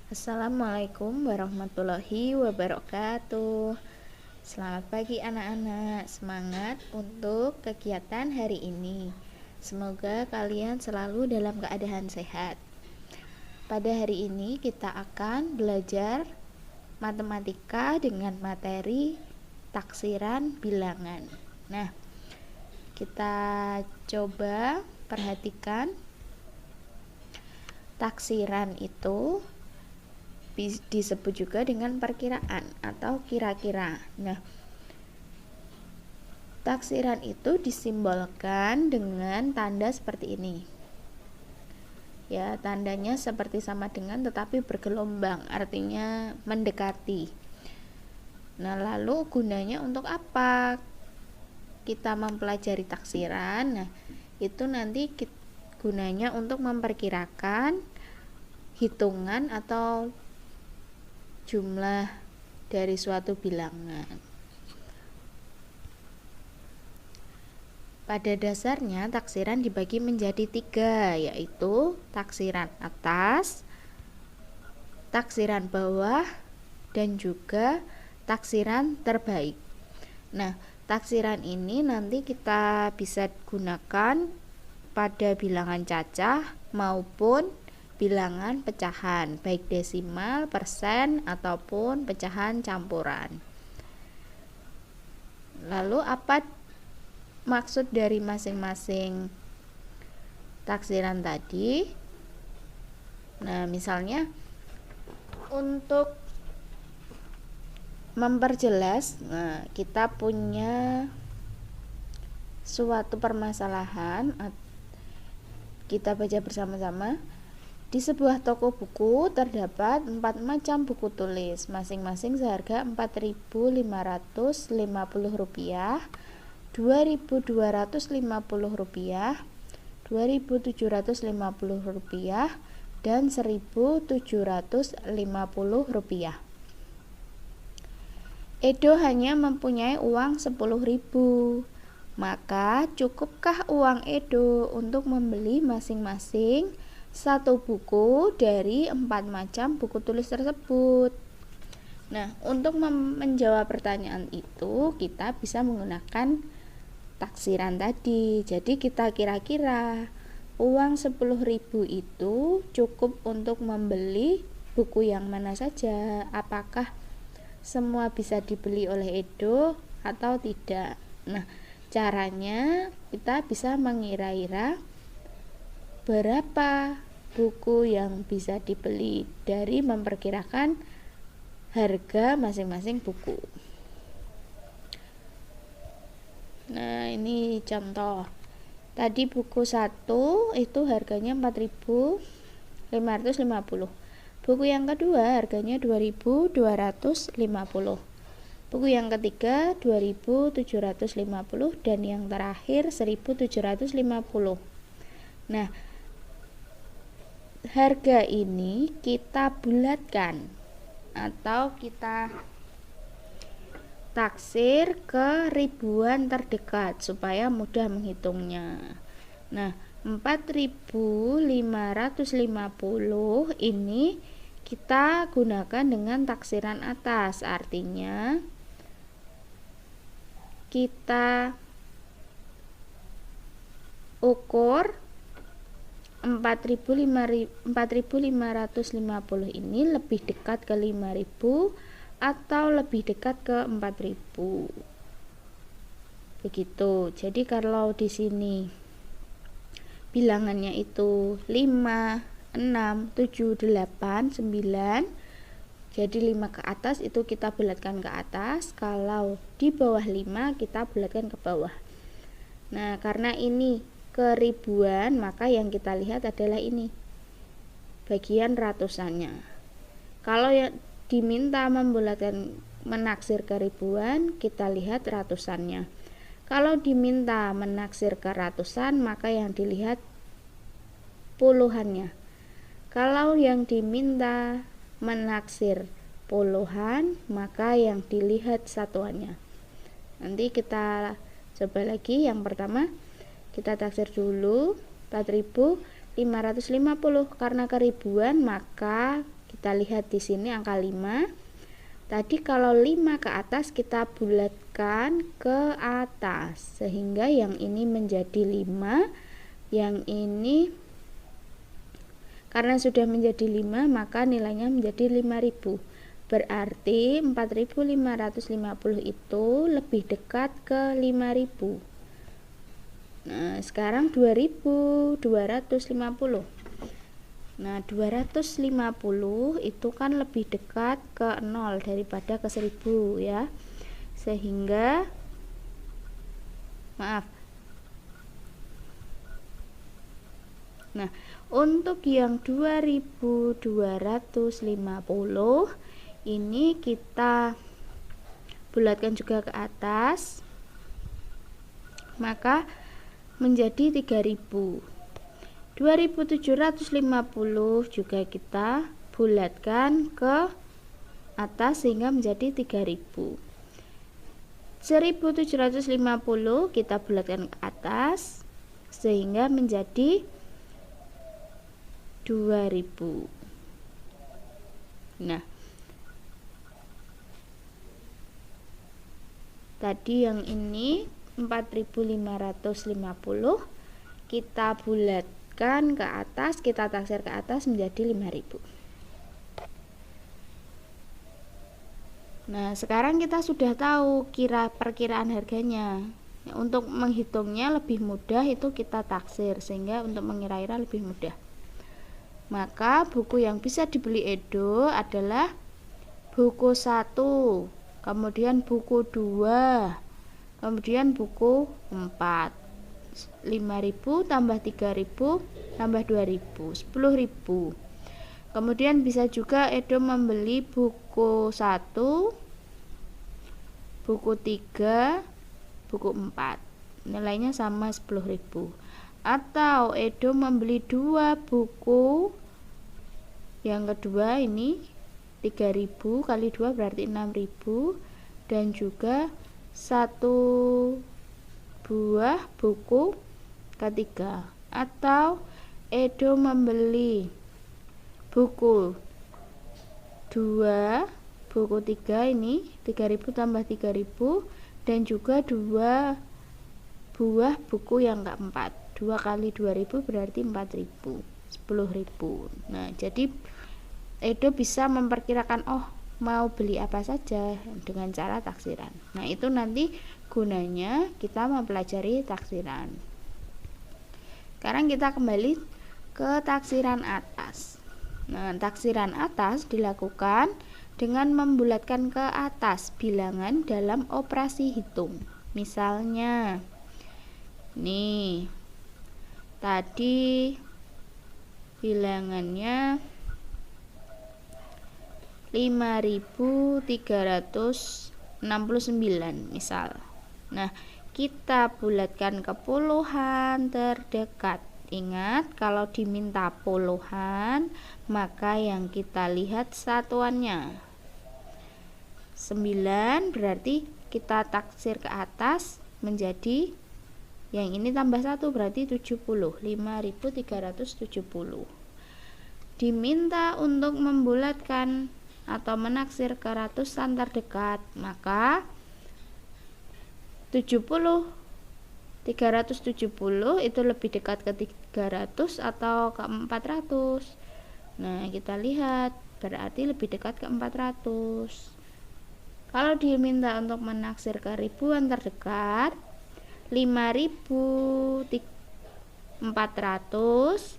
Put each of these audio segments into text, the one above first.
Assalamualaikum warahmatullahi wabarakatuh. Selamat pagi anak-anak. Semangat untuk kegiatan hari ini. Semoga kalian selalu dalam keadaan sehat. Pada hari ini kita akan belajar matematika dengan materi taksiran bilangan. Nah, kita coba perhatikan taksiran itu disebut juga dengan perkiraan atau kira-kira. Nah, taksiran itu disimbolkan dengan tanda seperti ini. Ya, tandanya seperti sama dengan tetapi bergelombang, artinya mendekati. Nah, lalu gunanya untuk apa kita mempelajari taksiran? Nah, itu nanti gunanya untuk memperkirakan hitungan atau jumlah dari suatu bilangan. Pada dasarnya taksiran dibagi menjadi 3, yaitu taksiran atas, taksiran bawah, dan juga taksiran terbaik. Nah, taksiran ini nanti kita bisa gunakan pada bilangan cacah maupun bilangan pecahan, baik desimal, persen, ataupun pecahan campuran. Lalu apa maksud dari masing-masing taksiran tadi? Nah, misalnya untuk memperjelas, kita punya suatu permasalahan, kita baca bersama-sama. Di sebuah toko buku terdapat 4 macam buku tulis, masing-masing seharga Rp4.550, Rp2.250, Rp2.750, dan Rp1.750. Edo hanya mempunyai uang Rp10.000. Maka cukupkah uang Edo untuk membeli masing-masing satu buku dari 4 macam buku tulis tersebut? Nah, untuk menjawab pertanyaan itu kita bisa menggunakan taksiran tadi. Jadi kita kira-kira uang 10.000 itu cukup untuk membeli buku yang mana saja? Apakah semua bisa dibeli oleh Edo atau tidak? Nah, caranya kita bisa mengira-ira berapa buku yang bisa dibeli dari memperkirakan harga masing-masing buku. Nah, ini contoh. Tadi buku 1 itu harganya Rp4.550. Buku yang kedua harganya Rp2.250. Buku yang ketiga Rp2.750 dan yang terakhir Rp1.750. Nah, harga ini kita bulatkan atau kita taksir ke ribuan terdekat supaya mudah menghitungnya. Nah, 4.550 ini kita gunakan dengan taksiran atas, artinya kita ukur 4.550 ini lebih dekat ke 5.000 atau lebih dekat ke 4.000. Begitu. Jadi kalau di sini bilangannya itu 5, 6, 7, 8, 9. Jadi 5 ke atas itu kita bulatkan ke atas. Kalau di bawah 5 kita bulatkan ke bawah. Nah, karena ini keribuan, maka yang kita lihat adalah ini bagian ratusannya. Kalau yang diminta membulatkan menaksir ke ribuan, kita lihat ratusannya. Kalau diminta menaksir ke ratusan, maka yang dilihat puluhannya. Kalau yang diminta menaksir puluhan, maka yang dilihat satuannya. Nanti kita coba lagi. Yang pertama kita taksir dulu 4.550. Karena keribuan maka Kita lihat di sini angka 5. Tadi kalau 5 ke atas kita bulatkan ke atas sehingga yang ini menjadi 5, yang ini karena sudah menjadi 5 maka nilainya menjadi 5.000. Berarti 4.550 itu lebih dekat ke 5.000. Nah, sekarang 2.250. Nah, 250 itu kan lebih dekat ke 0 daripada ke 1000 ya. Sehingga maaf. Nah, untuk yang 2.250 ini kita bulatkan juga ke atas. Maka menjadi 3.000. 2.750 juga kita bulatkan ke atas sehingga menjadi 3.000. 1.750 kita bulatkan ke atas sehingga menjadi 2.000. Nah, tadi yang ini 4.550 kita bulatkan ke atas, kita taksir ke atas menjadi 5.000. Nah, sekarang kita sudah tahu perkiraan harganya. Untuk menghitungnya lebih mudah itu kita taksir, sehingga untuk mengira-ira lebih mudah. Maka buku yang bisa dibeli Edo adalah buku 1, kemudian buku 2, kemudian buku 4. 5.000 tambah 3.000 tambah 2.000, 10.000. Kemudian bisa juga Edo membeli buku 1, buku 3, buku 4. Nilainya sama 10.000. Atau Edo membeli 2 buku. Yang kedua ini 3.000 kali 2 berarti 6.000, dan juga 1 buah buku ketiga. Atau Edo membeli buku 2, buku 3 ini 3.000 tambah 3.000, dan juga 2 buah buku yang keempat. 2 kali 2.000 berarti 4.000, 10.000. Nah, jadi Edo bisa memperkirakan mau beli apa saja dengan cara taksiran. Nah, itu nanti gunanya kita mempelajari taksiran. Sekarang kita kembali ke taksiran atas. Nah, taksiran atas dilakukan dengan membulatkan ke atas bilangan dalam operasi hitung. Misalnya nih, tadi bilangannya 5.369 misal. Nah, kita bulatkan ke puluhan terdekat. Ingat, kalau diminta puluhan, maka yang kita lihat satuannya. 9 berarti kita taksir ke atas menjadi yang ini tambah 1 berarti 70. 5.370. Diminta untuk membulatkan atau menaksir ke ratusan terdekat, maka 370 itu lebih dekat ke 300 atau ke 400. Nah, kita lihat berarti lebih dekat ke 400. Kalau diminta untuk menaksir ke ribuan terdekat, 5.400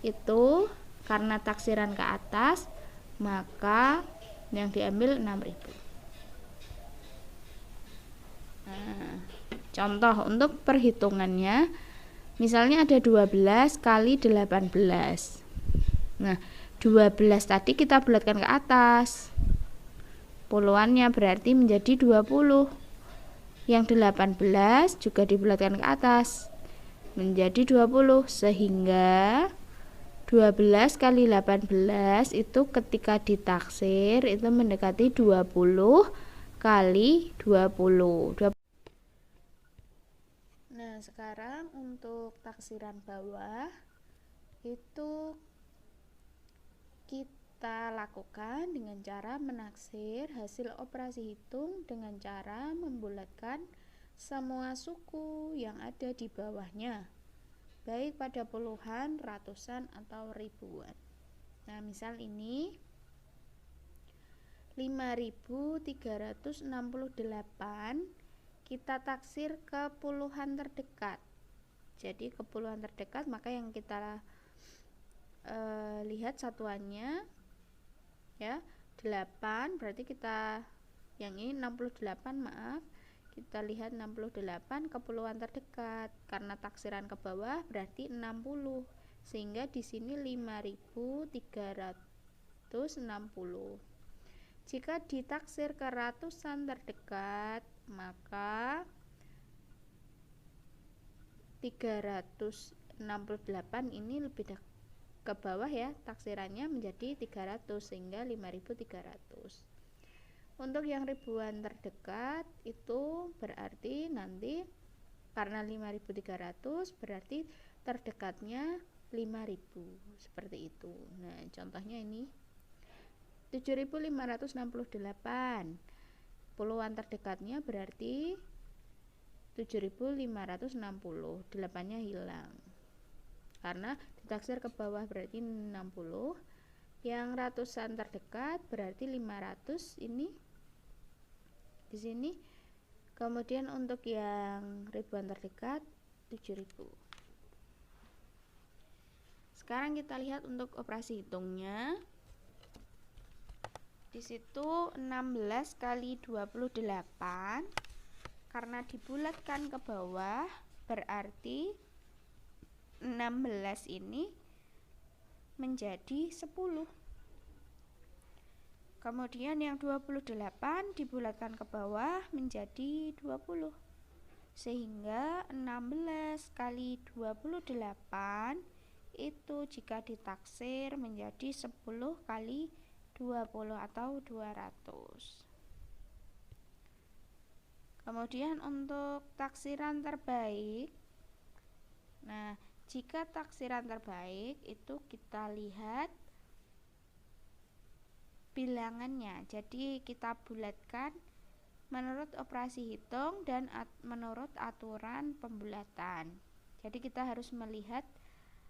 itu karena taksiran ke atas, maka yang diambil 6.000. Nah, contoh untuk perhitungannya, misalnya ada 12 kali 18. Nah, 12 tadi kita bulatkan ke atas, puluhannya berarti menjadi 20. Yang 18 juga dibulatkan ke atas menjadi 20, sehingga 12 kali 18 itu ketika ditaksir itu mendekati 20 kali 20. Nah, sekarang untuk taksiran bawah itu kita kita lakukan dengan cara menaksir hasil operasi hitung dengan cara membulatkan semua suku yang ada di bawahnya, baik pada puluhan, ratusan, atau ribuan. Nah, misal ini 5.368 kita taksir ke puluhan terdekat. Jadi ke puluhan terdekat, maka yang kita lihat satuannya ya 8, berarti kita yang ini 68, maaf, kita lihat 68 ke puluhan terdekat, karena taksiran ke bawah berarti 60, sehingga di sini 5.360. Jika ditaksir ke ratusan terdekat, maka 368 ini lebih ke bawah ya, taksirannya menjadi 300 sehingga 5.300. Untuk yang ribuan terdekat itu berarti nanti karena 5.300 berarti terdekatnya 5.000, seperti itu. Nah, contohnya ini 7.568, puluhan terdekatnya berarti 7.560, 8-nya hilang karena ditaksir ke bawah berarti 60. Yang ratusan terdekat berarti 500 ini di sini. Kemudian untuk yang ribuan terdekat 7.000. Sekarang kita lihat untuk operasi hitungnya. Di situ 16 kali 28 karena dibulatkan ke bawah berarti 16 ini menjadi 10. Kemudian yang 28 dibulatkan ke bawah menjadi 20. Sehingga 16 kali 28 itu jika ditaksir menjadi 10 kali 20 atau 200. Kemudian untuk taksiran terbaik, nah jika taksiran terbaik itu kita lihat bilangannya, jadi kita bulatkan menurut operasi hitung dan menurut aturan pembulatan. Jadi kita harus melihat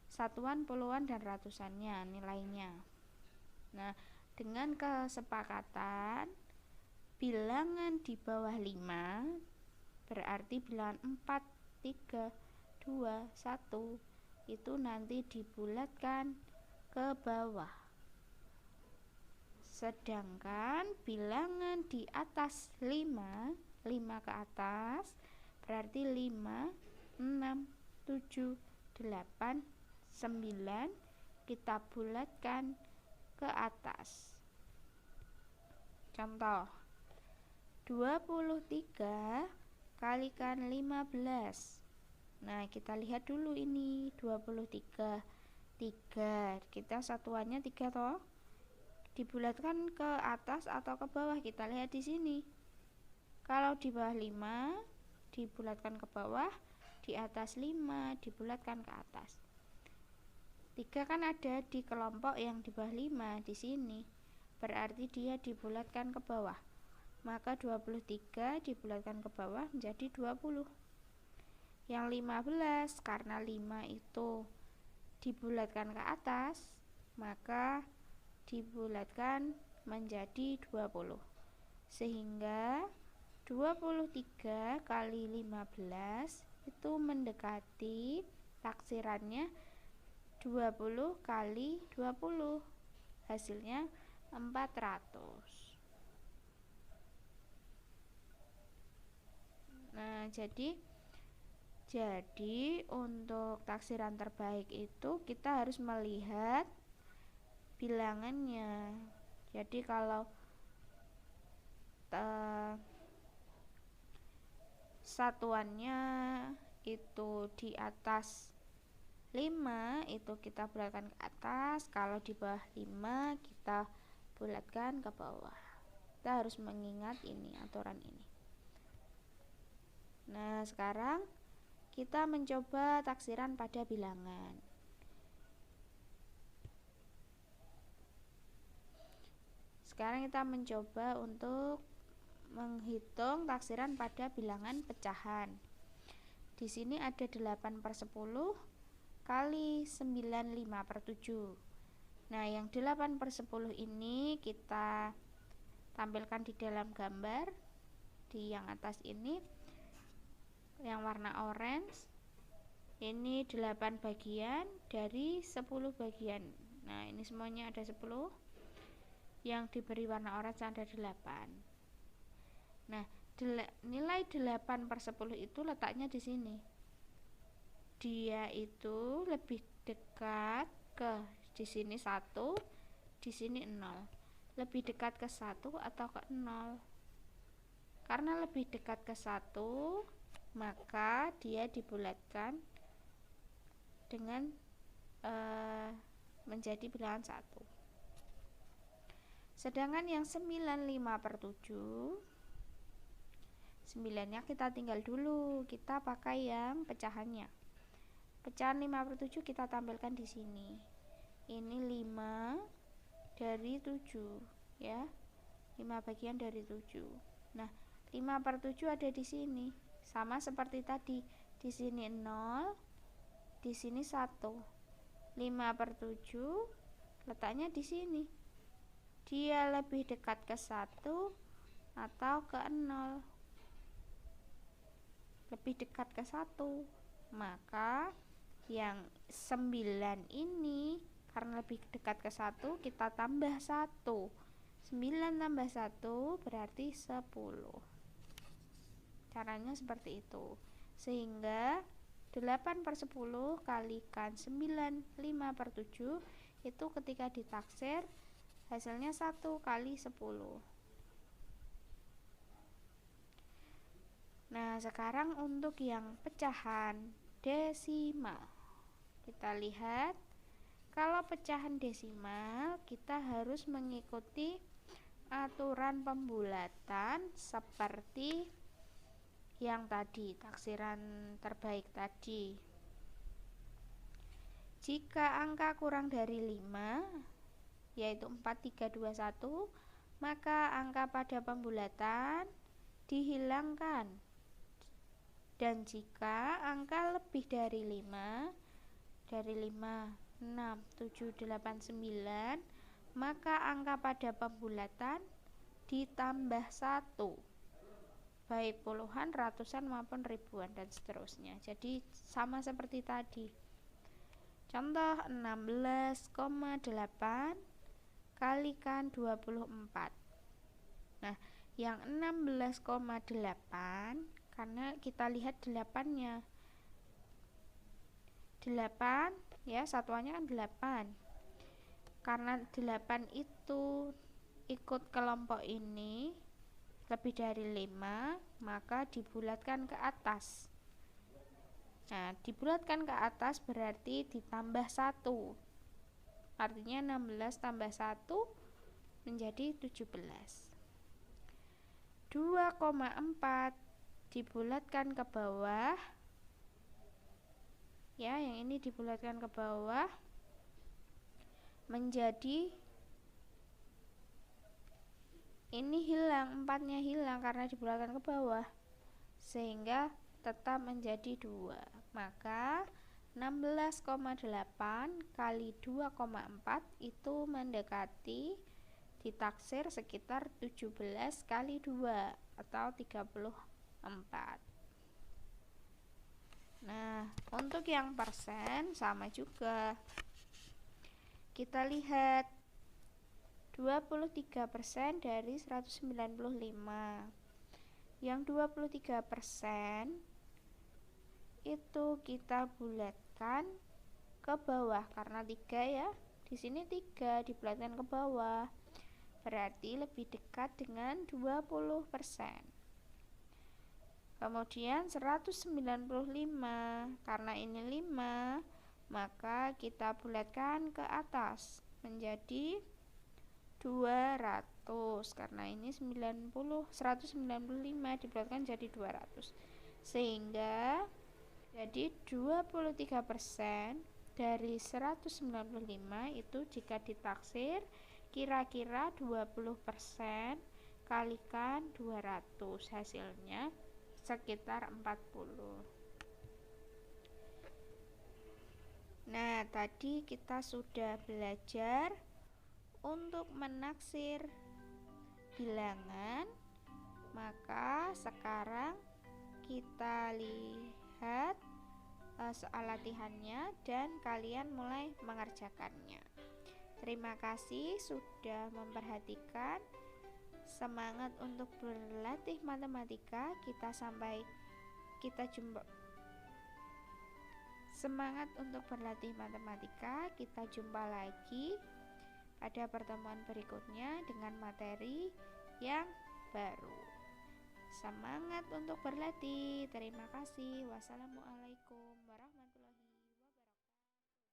satuan, puluhan, dan ratusannya nilainya. Nah, dengan kesepakatan bilangan di bawah 5 berarti bilangan 4, 3, 2, 1 itu nanti dibulatkan ke bawah. Sedangkan bilangan di atas 5 ke atas berarti 5, 6, 7, 8, 9 kita bulatkan ke atas. Contoh 23 kalikan 15. Nah, kita lihat dulu ini 23 3, kita satuannya 3 toh. Dibulatkan ke atas atau ke bawah, kita lihat di sini. Kalau di bawah 5 dibulatkan ke bawah, di atas 5 dibulatkan ke atas. 3 kan ada di kelompok yang di bawah 5 di sini, berarti dia dibulatkan ke bawah. Maka 23 dibulatkan ke bawah menjadi 20. Yang 15 karena 5 itu dibulatkan ke atas, maka dibulatkan menjadi 20. Sehingga 23 kali 15 itu mendekati taksirannya 20 kali 20. Hasilnya 400. Nah, jadi untuk taksiran terbaik itu kita harus melihat bilangannya. Jadi kalau satuannya itu di atas 5 itu kita bulatkan ke atas, kalau di bawah 5 kita bulatkan ke bawah. Kita harus mengingat ini, aturan ini. Nah, sekarang kita mencoba taksiran pada bilangan. Sekarang kita mencoba untuk menghitung taksiran pada bilangan pecahan. Di sini ada 8/10 kali 95/7. Nah, yang 8/10 ini kita tampilkan di dalam gambar. Di yang atas ini yang warna orange, ini 8 bagian dari 10 bagian. Nah, ini semuanya ada 10. Yang diberi warna orange ada 8. Nah, nilai 8/10 itu letaknya di sini. Dia itu lebih dekat ke di sini 1, di sini 0. Lebih dekat ke 1 atau ke 0? Karena lebih dekat ke 1, maka dia dibulatkan dengan menjadi bilangan 1. Sedangkan yang 95/7, 9-nya kita tinggal dulu, kita pakai yang pecahannya. Pecahan 5/7 kita tampilkan di sini. Ini 5 dari 7 ya. 5 bagian dari 7. Nah, 5/7 ada di sini. Sama seperti tadi. Di sini 0, di sini 1. 5/7 letaknya di sini. Dia lebih dekat ke 1 atau ke 0? Lebih dekat ke 1. Maka yang 9 ini karena lebih dekat ke 1, kita tambah 1. 9 tambah 1 berarti 10. Caranya seperti itu. Sehingga 8/10 kalikan 95/7 itu ketika ditaksir hasilnya 1 kali 10. Nah, sekarang untuk yang pecahan desimal. Kita lihat, kalau pecahan desimal kita harus mengikuti aturan pembulatan seperti yang tadi, taksiran terbaik tadi. Jika angka kurang dari 5, yaitu 4, 3, 2, 1, maka angka pada pembulatan dihilangkan. Dan jika angka lebih dari 5, 6, 7, 8, 9, maka angka pada pembulatan ditambah 1, baik puluhan, ratusan maupun ribuan dan seterusnya. Jadi sama seperti tadi. Contoh 16,8 kalikan 24. Nah, yang 16,8 karena kita lihat 8-nya. 8 ya, satuannya kan 8. Karena 8 itu ikut kelompok ini lebih dari 5, maka dibulatkan ke atas. Nah, dibulatkan ke atas berarti ditambah 1. Artinya 16 tambah 1 menjadi 17. 2,4 dibulatkan ke bawah. Ya, yang ini dibulatkan ke bawah menjadi, ini hilang, 4-nya hilang karena dibulatkan ke bawah, sehingga tetap menjadi 2. Maka 16,8 kali 2,4 itu mendekati ditaksir sekitar 17 kali 2 atau 34. Nah, untuk yang persen sama juga. Kita lihat 23% dari 195. Yang 23% itu kita bulatkan ke bawah karena 3 ya. Di sini 3 dibulatkan ke bawah. Berarti lebih dekat dengan 20%. Kemudian 195, karena ini 5, maka kita bulatkan ke atas menjadi 200. Karena ini 195 dibulatkan jadi 200. Sehingga jadi 23% dari 195 itu jika ditaksir Kira-kira 20% kalikan 200, hasilnya sekitar 40. Nah, tadi kita sudah belajar untuk menaksir bilangan. Maka sekarang kita lihat soal latihannya dan kalian mulai mengerjakannya. Terima kasih sudah memperhatikan. Semangat untuk berlatih matematika. Semangat untuk berlatih matematika. Kita jumpa lagi pada pertemuan berikutnya dengan materi yang baru. Semangat untuk berlatih. Terima kasih. Wassalamualaikum.